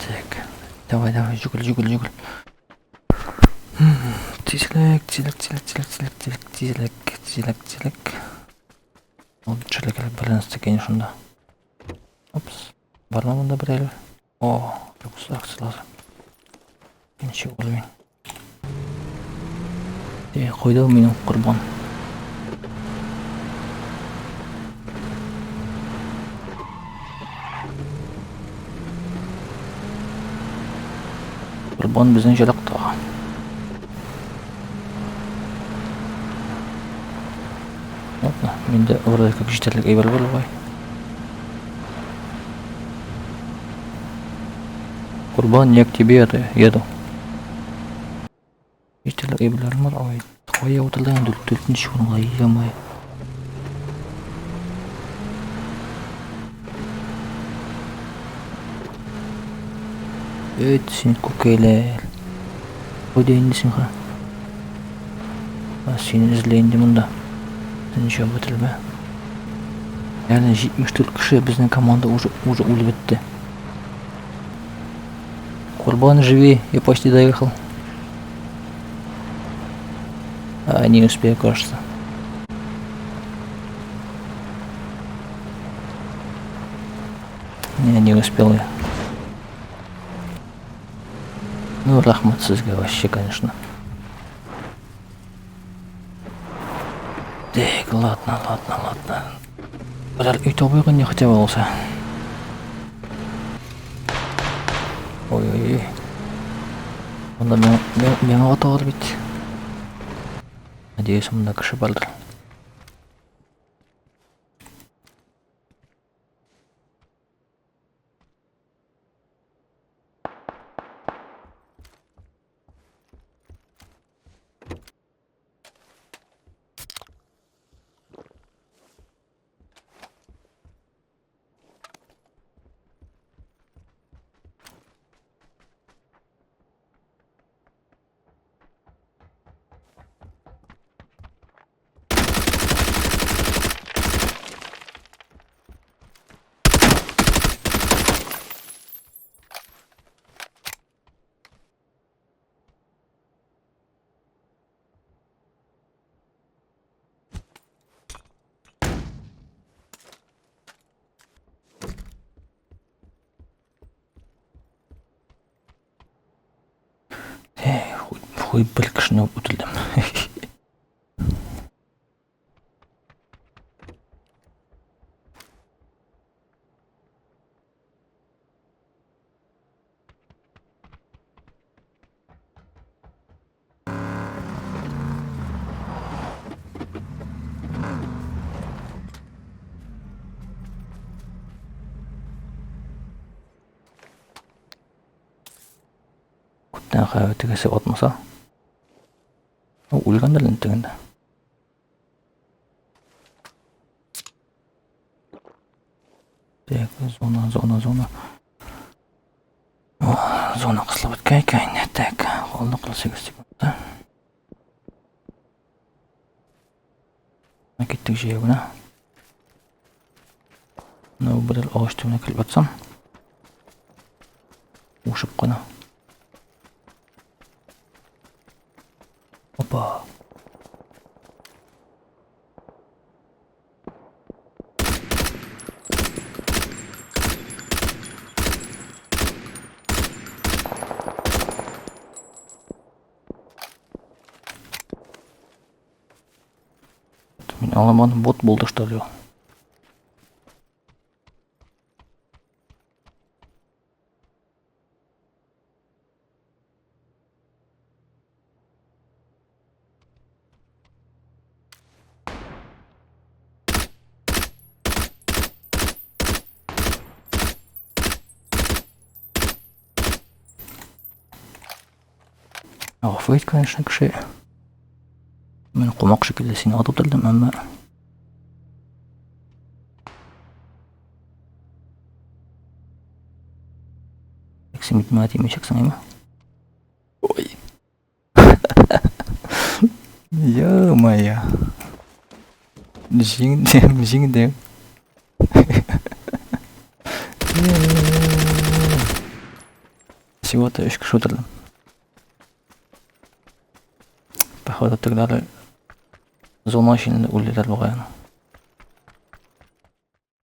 Так. Давай, жугл. Тизелек. Лучшелек байланысты екен шунда. Опс. Бар ма мында бір әлі? О, жақсы лазыр. Неше болмайын. Қойды менің құрбан. Құрбан біздің жалақта. Ладно, менде вроде как жетерлік әйбір болу ғой. Құрбан, я к тебе еду. Жетерлік әйбірлерім бар, ой. Қоя отырдан төлтінші орынға еямай. Сен көкейлер. Қойда ендесің ға? Сені ізлейінді мұнда. Сен жау бітірбе. Яғни 74 кіші біздің команда уже өлі бітті. Құрбан, живи, я почти доехал. Не успею, кажется. Не успел я. Ну, рахмат сізге вообще, конечно. Так, ладно. Бір үй табуға не хотя болса. Ой. Онда мен аталар бит. Надеюсь, мында кіші бардыр. Хуй бір кішіне өтілдім. Күттен қай өтігесі отмаса? Өлгендер лентігінде. Так, зона. Зона қысылып өткәй. Так, қолды қылы 8 секундта. Кеттік жүйегіне. Бір ағаш түбіне кіліп атсам. Ушып қана. Опа. Мен аламадым, бот болды что ли? Ғафу ет, конечно, кіші. Мен қомақ шекелде сені атып тұрдым, әмі. Сен бітіме атайым шексің, әйме? Ой. Ё-моё. Жеңдем. Всего-то 3 kişi öldürdüm. Походу тогда зона içinde өлділер бұғайын.